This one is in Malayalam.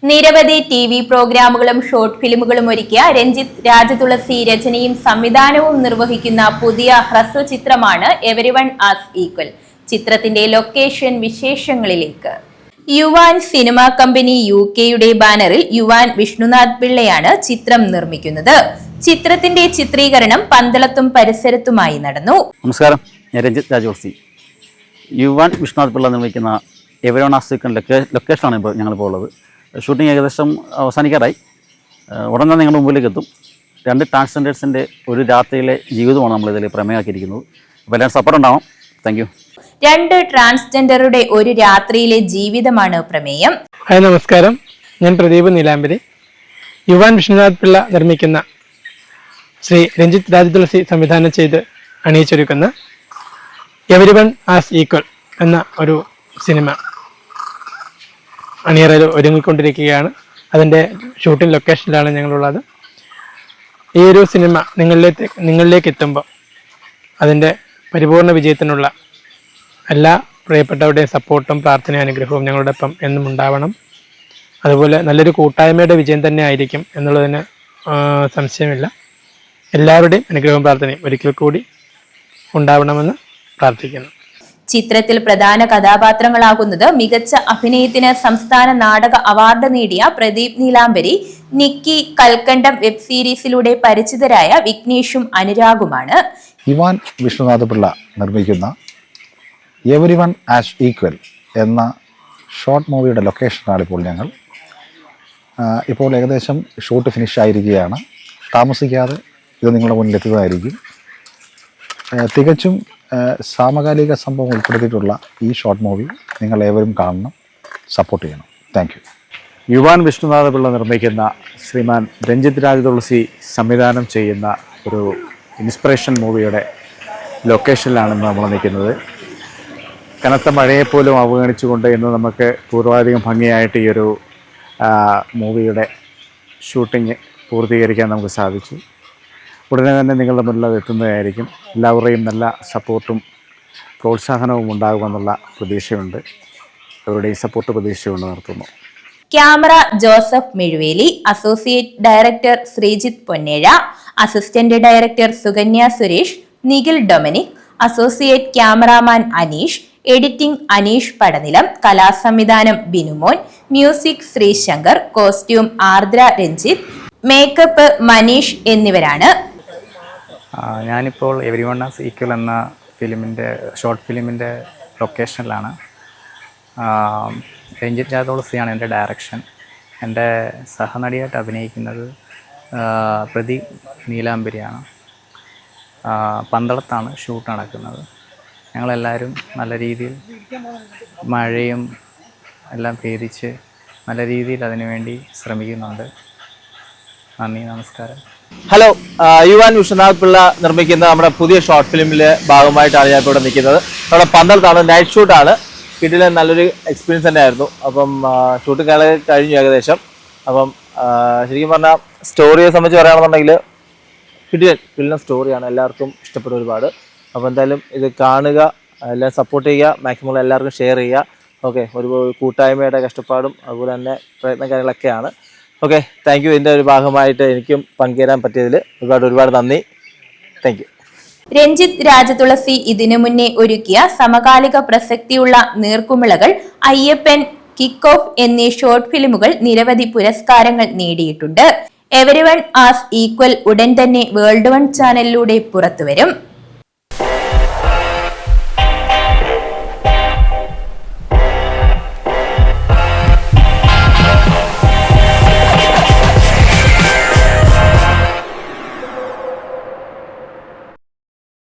നിരവധി TV പ്രോഗ്രാമുകളും ഷോർട്ട് ഫിലിമുകളും ഒരുക്കിയ രഞ്ജിത്ത് രാജതുളസി രചനയും സംവിധാനവും നിർവഹിക്കുന്ന പുതിയ ഹ്രസ്വ ചിത്രമാണ് എവരിവൺ ആസ് ഈക്വൽ. ചിത്രത്തിന്റെ ലൊക്കേഷൻ വിശേഷങ്ങളിലേക്ക്. യുവാൻ സിനിമാ കമ്പനി UK ബാനറിൽ യുവാൻ വിഷ്ണുനാഥ് പിള്ളയാണ് ചിത്രം നിർമ്മിക്കുന്നത്. ചിത്രത്തിന്റെ ചിത്രീകരണം പന്തളത്തും പരിസരത്തുമായി നടന്നു. നമസ്കാരം, ഞാൻ രഞ്ജിത്ത് രാജതുളസി. യുവാൻ വിഷ്ണുനാഥ് പിള്ള നിർമ്മിക്കുന്ന എവരിവൺ ആസ് ഈക്വൽ ലൊക്കേഷനാണ് ഇപ്പോൾ ഞങ്ങളിപ്പോൾ ഉള്ളത്. ഷൂട്ടിംഗ് ഏകദേശം അവസാനിക്കാറായി. ഉടൻ തന്നെ നിങ്ങളുടെ മുമ്പിലേക്ക് എത്തും. 2 ട്രാൻസ്ജെൻഡേഴ്സിൻ്റെ ഒരു രാത്രിയിലെ ജീവിതമാണ് നമ്മളിതിൽ പ്രമേയമാക്കിയിരിക്കുന്നത്. അപ്പോൾ എല്ലാവരും സപ്പോർട്ട് ഉണ്ടാവും. Thank you. 2 ട്രാൻസ്ജെൻഡറുടെ ഒരു രാത്രിയിലെ ജീവിതമാണ് പ്രമേയം. ഹായ്, നമസ്കാരം. ഞാൻ പ്രദീപ് നീലാംബരി. യുവാൻ വിഷ്ണുനാഥ് പിള്ള നിർമ്മിക്കുന്ന ശ്രീ രഞ്ജിത്ത് രാജതുളസി സംവിധാനം ചെയ്ത് അണിയിച്ചൊരുക്കുന്ന എവരിവൺ ആസ് ഈക്വൽ എന്ന ഒരു സിനിമ അണിയറയിൽ ഒരുങ്ങിക്കൊണ്ടിരിക്കുകയാണ്. അതിൻ്റെ ഷൂട്ടിംഗ് ലൊക്കേഷനിലാണ് ഞങ്ങളുള്ളത്. ഈ ഒരു സിനിമ നിങ്ങളിലേക്ക് എത്തുമ്പോൾ അതിൻ്റെ പരിപൂർണ വിജയത്തിനുള്ള എല്ലാ പ്രിയപ്പെട്ടവരുടെയും സപ്പോർട്ടും പ്രാർത്ഥനയും അനുഗ്രഹവും ഞങ്ങളുടെ ഒപ്പം എന്നും ഉണ്ടാവണം. അതുപോലെ നല്ലൊരു കൂട്ടായ്മയുടെ വിജയം തന്നെ ആയിരിക്കും എന്നുള്ളതിന് സംശയമില്ല. എല്ലാവരുടെയും അനുഗ്രഹവും പ്രാർത്ഥനയും ഒരിക്കൽ കൂടി ഉണ്ടാവണമെന്ന് പ്രാർത്ഥിക്കുന്നു. ചിത്രത്തിൽ പ്രധാന കഥാപാത്രങ്ങളാകുന്നത് മികച്ച അഭിനയത്തിന് സംസ്ഥാന നാടക അവാർഡ് നേടിയ പ്രദീപ് നീലാംബരി, നിക്കി, കൽക്കണ്ടം വെബ് സീരീസിലൂടെ പരിചിതരായ വിഘ്നേഷും അനുരാഗുമാണ്. യുവാൻ വിഷ്ണുനാഥ് പിള്ള നിർമ്മിക്കുന്ന എവരിവൺ ആസ് ഈക്വൽ എന്ന ഷോർട്ട് മൂവിയുടെ ലൊക്കേഷനാണ് ഇപ്പോൾ ഞങ്ങൾ. ഇപ്പോൾ ഏകദേശം ഷൂട്ട് ഫിനിഷ് ആയിരിക്കുകയാണ്. താമസിക്കാതെ ഇത് നിങ്ങളുടെ മുന്നിൽ എത്തുന്നതായിരിക്കും. തികച്ചും സമകാലിക സംഭവം ഉൾപ്പെടുത്തിയിട്ടുള്ള ഈ ഷോർട്ട് മൂവി നിങ്ങൾ ഏവരും കാണണം, സപ്പോർട്ട് ചെയ്യണം. Thank you. യുവാൻ വിഷ്ണുനാഥ് പിള്ള നിർമ്മിക്കുന്ന ശ്രീമാൻ രഞ്ജിത്ത് രാജതുളസി സംവിധാനം ചെയ്യുന്ന ഒരു ഇൻസ്പിറേഷൻ മൂവിയുടെ ലൊക്കേഷനിലാണ് നമ്മൾ നിൽക്കുന്നത്. കനത്ത മഴയെപ്പോലും അവഗണിച്ചുകൊണ്ട് ഇന്ന് നമുക്ക് പൂർവാധികം ഭംഗിയായിട്ട് ഈ ഒരു മൂവിയുടെ ഷൂട്ടിംഗ് പൂർത്തീകരിക്കാൻ നമുക്ക് സാധിച്ചു. ഉടനെ തന്നെ നിങ്ങളുടെ മുന്നിൽ എത്തുന്നതായിരിക്കും. എല്ലാവരുടെയും നല്ല സപ്പോർട്ടും പ്രോത്സാഹനവും ഉണ്ടാകുമെന്നുള്ള പ്രതീക്ഷയുണ്ട്. അവരുടെയും സപ്പോർട്ട് പ്രതീക്ഷയുണ്ട് നിർത്തുന്നു. Camera Joseph Mezhuveli, associate director Sreejith Ponnezha, assistant director Sukanya Suresh, Nikhil Dominic, associate cameraman Aneesh, editing Aneesh Padanilam, കലാസംവിധാനം Binumon, music Sreeshankar, costume Ardra Ranjith, makeup Maneesh എന്നിവരാണ്. ഞാനിപ്പോൾ എവരിവൺ ആസ് ഈക്വൽ എന്ന ഷോർട്ട് ഫിലിമിൻ്റെ ലൊക്കേഷനിലാണ്. രഞ്ജിത്ത് രാജതുളസിയാണ് എൻ്റെ ഡയറക്ഷൻ. എൻ്റെ സഹനടിയായിട്ട് അഭിനയിക്കുന്നത് പ്രദീപ് നീലാംബരിയാണ്. പന്തളത്താണ് ഷൂട്ട് നടക്കുന്നത്. ഞങ്ങളെല്ലാവരും നല്ല രീതിയിൽ മഴയും എല്ലാം ഭേദിച്ച് നല്ല രീതിയിൽ അതിനുവേണ്ടി ശ്രമിക്കുന്നുണ്ട്. നന്ദി, നമസ്കാരം. ഹലോ, യുവാൻ വിഷ്ണുനാഥ് പിള്ള നിർമ്മിക്കുന്ന നമ്മുടെ പുതിയ ഷോർട്ട് ഫിലിമിലെ ഭാഗമായിട്ടാണ് ഞാൻ ഇപ്പോൾ ഇവിടെ നിൽക്കുന്നത്. നമ്മുടെ പന്തളത്താണ്, നൈറ്റ് ഷൂട്ടാണ്. വീട്ടിൽ നല്ലൊരു എക്സ്പീരിയൻസ് തന്നെ ആയിരുന്നു. അപ്പം ഷൂട്ട് കഴിഞ്ഞു ഏകദേശം. അപ്പം ശരിക്കും പറഞ്ഞാൽ സ്റ്റോറിയെ സംബന്ധിച്ച് പറയുകയാണെന്നുണ്ടെങ്കിൽ കിടിലൻ സ്റ്റോറിയാണ്. എല്ലാവർക്കും ഇഷ്ടപ്പെടും ഒരുപാട്. അപ്പോൾ എന്തായാലും ഇത് കാണുക, എല്ലാം സപ്പോർട്ട് ചെയ്യുക, മാക്സിമം എല്ലാവർക്കും ഷെയർ ചെയ്യുക. ഓക്കെ, ഒരു കൂട്ടായ്മയുടെ കഷ്ടപ്പാടും അതുപോലെ തന്നെ പ്രയത്ന കാര്യങ്ങളൊക്കെയാണ്. Okay, thank you. ഇതിൻ്റെ ഒരു ഭാഗമായിട്ട് എനിക്കും പങ്കുചേരാൻ പറ്റിയതിൽ ഒരുപാട് നന്ദി. Thank you. രഞ്ജിത്ത് രാജതുളസി ഇതിനു മുന്നേ ഒരുക്കിയ സമകാലിക പ്രസക്തിയുള്ള നീർക്കുമിളകൾ, അയ്യപ്പൻ, കിക്ക് ഓഫ് എന്നീ ഷോർട്ട് ഫിലിമുകൾ നിരവധി പുരസ്കാരങ്ങൾ നേടിയിട്ടുണ്ട്. എവരിവൺ ആസ് ഈക്വൽ ഉടൻ തന്നെ വേൾഡ് വൺ ചാനലിലൂടെ പുറത്തുവരും.